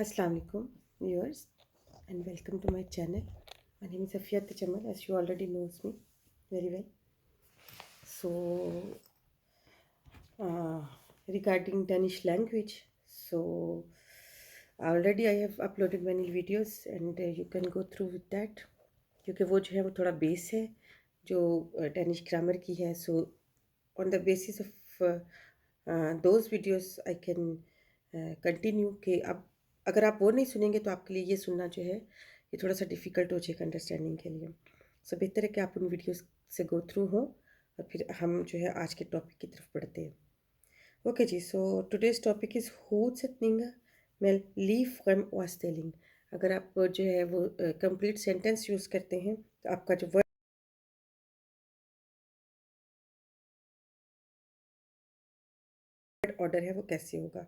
Assalamu alaikum viewers and welcome to my channel. My name is Afia Jamal, as you already knows me very well. So uh, regarding Danish language, so already I have uploaded many videos and you can go through with that क्योंकि वो जो है वो थोड़ा base है जो Danish grammar की है. So on the basis of those videos I can continue कि अब अगर आप वो नहीं सुनेंगे तो आपके लिए ये सुनना जो है ये थोड़ा सा डिफ़िकल्ट हो जाएगा अंडरस्टैंडिंग के लिए. सो बेहतर है कि आप उन वीडियोस से गो थ्रू हो और फिर हम जो है आज के टॉपिक की तरफ बढ़ते हैं. Okay ji, so today's topic is होटसेttninga में लीव फ्रॉम वास्टेलिंग. अगर आप जो है वो कंप्लीट सेंटेंस यूज़ करते हैं तो आपका जो वर्ड ऑर्डर है वो कैसे होगा.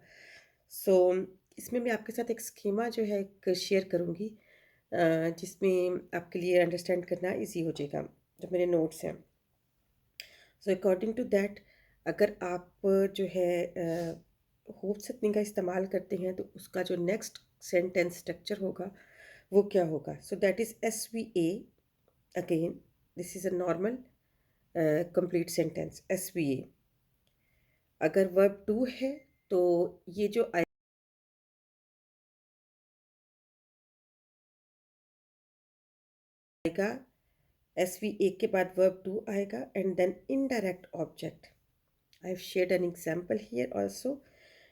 सो इसमें मैं आपके साथ एक स्कीमा जो है एक शेयर करूँगी जिसमें आपके लिए अंडरस्टैंड करना इजी हो जाएगा जो मेरे नोट्स हैं. सो अकॉर्डिंग टू दैट अगर आप जो है होपसेttning का इस्तेमाल करते हैं तो उसका जो नेक्स्ट सेंटेंस स्ट्रक्चर होगा वो क्या होगा. So that is SVA. Again this is a normal complete sentence SVA. अगर वर्ब टू है तो ये जो आएगा SVA के बाद वर्ब टू आएगा and then indirect object. I have shared an example here also.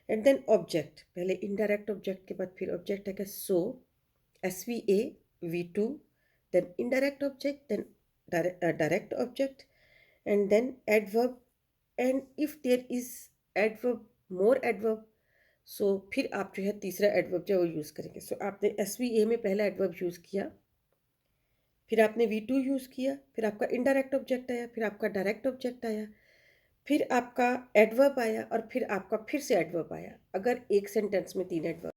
And then object, पहले इनडायरेक्ट ऑब्जेक्ट के बाद फिर ऑब्जेक्ट आएगा. सो SVA V2 then indirect object then direct object and then adverb. and if there is adverb more adverb so फिर आप जो है तीसरा adverb जो है वो यूज़ करेंगे. सो आपने SVA में पहला adverb यूज़ किया, फिर आपने V2 यूज़ किया, फिर आपका इनडायरेक्ट ऑब्जेक्ट आया, फिर आपका डायरेक्ट ऑब्जेक्ट आया, फिर आपका एडवर्ब आया और फिर आपका फिर से एडवर्ब आया. अगर एक सेंटेंस में तीन एडवर्ब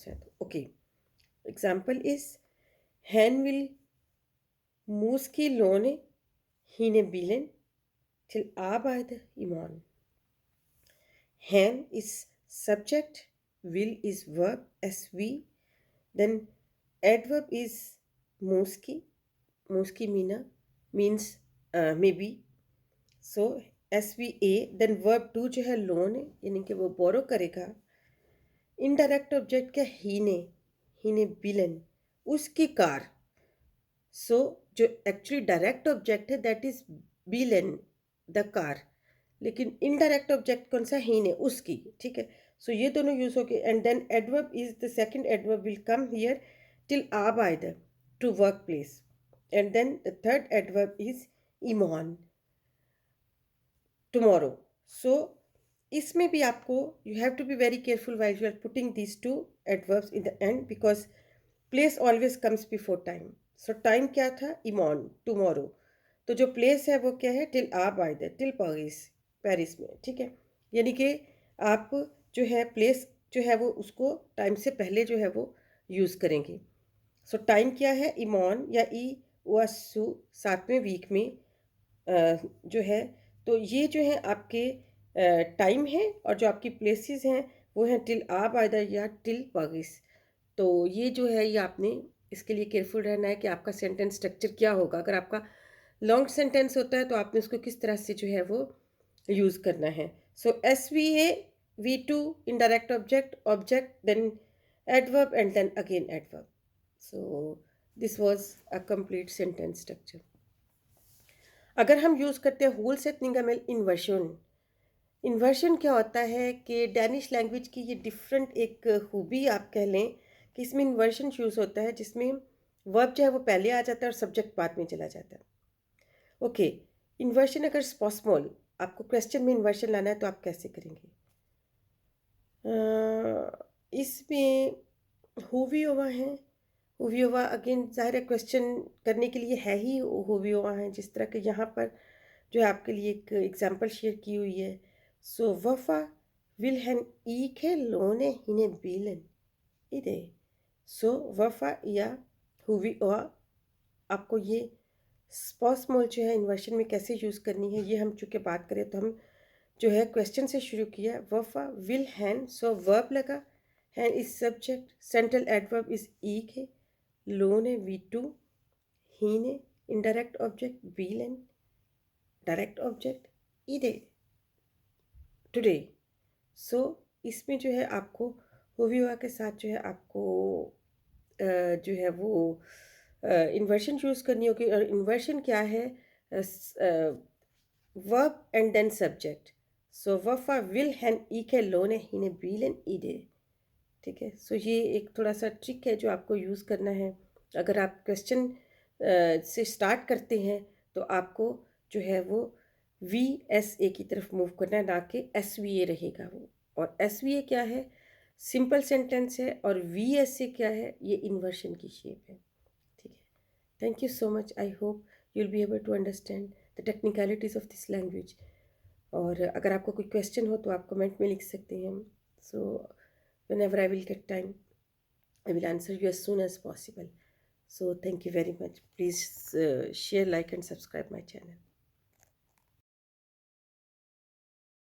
है तो okay. Example is hen will muski lone hine bilen till arbeide imon. Hen is subject, will is verb SV, then adverb is muski. Muski means maybe. So SVA then verb two जो है लोन है यानी कि वो बोरो करेगा. Indirect object क्या हीने बिलन उसकी कार. सो जो एक्चुअली डायरेक्ट ऑब्जेक्ट है दैट इज बिलन द कार, लेकिन इनडायरेक्ट ऑब्जेक्ट कौन सा हीने उसकी. ठीक है, सो ये दोनों यूज हो गए. And then adverb is the second adverb will come here till आबाइद to work place. And then the third adverb is इमोन tomorrow. So इसमें भी आपको you have to be very careful while you are putting these two adverbs in the end because place always comes before time. So time क्या था imon tomorrow. तो जो place है वो क्या है till आप आए थे till Paris पेरिस में. ठीक है, यानी कि आप जो है place जो है वो उसको टाइम से पहले जो है वो यूज़ करेंगे. सो टाइम क्या है इमॉन या ई वासु 7वें वीक में जो है. तो ये जो है आपके टाइम है और जो आपकी प्लेसेस हैं वो हैं टिल आप आइदर या टिल पागिस. तो ये जो है ये आपने इसके लिए केयरफुल रहना है कि आपका सेंटेंस स्ट्रक्चर क्या होगा. अगर आपका लॉन्ग सेंटेंस होता है तो आपने उसको किस तरह से जो है वो यूज़ करना है. So SVA V2 indirect object object then adverb and then again adverb. So this was a complete sentence structure. अगर हम यूज़ करते हैं होलसेttninga में इन्वर्शन. इन्वर्शन क्या होता है कि डैनिश लैंग्वेज की ये डिफरेंट एक खूबी आप कह लें कि इसमें इन्वर्शन यूज़ होता है जिसमें वर्ब जो है वो पहले आ जाता है और सब्जेक्ट बाद में चला जाता है. ओके, इन्वर्शन अगर स्पॉस्मोल आपको क्वेश्चन में इन्वर्शन लाना है तो आप कैसे करेंगे. इसमें हुवियोवा है. हुवियोवा अगेन ज़ाहिर है क्वेश्चन करने के लिए है ही हुवियोवा है. जिस तरह के यहाँ पर जो है आपके लिए एक एग्जांपल शेयर की हुई है. सो वफा विल हैन ईके लोने हिने बिलन इधे. सो वफा या हुवियोवा आपको ये स्पॉस्मोल जो है इन्वर्शन में कैसे यूज़ करनी है ये हम चूँकि बात करें तो हम जो है क्वेश्चन से शुरू किया। वफा विल हैन, सो वर्ब लगा, हैन is subject, central adverb is ईक है, लोन है वी टू, ही ने इनडायरेक्ट ऑब्जेक्ट, वील एन डायरेक्ट ऑब्जेक्ट, ईदे टुडे। सो इसमें जो है आपको हुआ के साथ जो है आपको जो है वो इन्वर्शन यूज़ करनी होगी। और इन्वर्शन क्या है? Verb and then subject. So वफा विल हैन ईके लोने हिने बीलन ईडे। ठीक है, सो ये एक थोड़ा सा ट्रिक है जो आपको यूज़ करना है। अगर आप क्वेश्चन से स्टार्ट करते हैं तो आपको जो है वो वी एस ए की तरफ मूव करना है, ना कि एस वी ए रहेगा वो। और एस वी ए क्या है? सिंपल सेंटेंस है। और वी एस ए क्या है? ये इन्वर्शन की शेप है। ठीक है, thank you so much. I hope you will be able to understand the technicalities of this language. और अगर आपको कोई क्वेश्चन हो तो आप कमेंट में लिख सकते हैं। सो whenever I will get time, I will answer you as soon as possible. So thank you very much. Please share, like and subscribe my channel.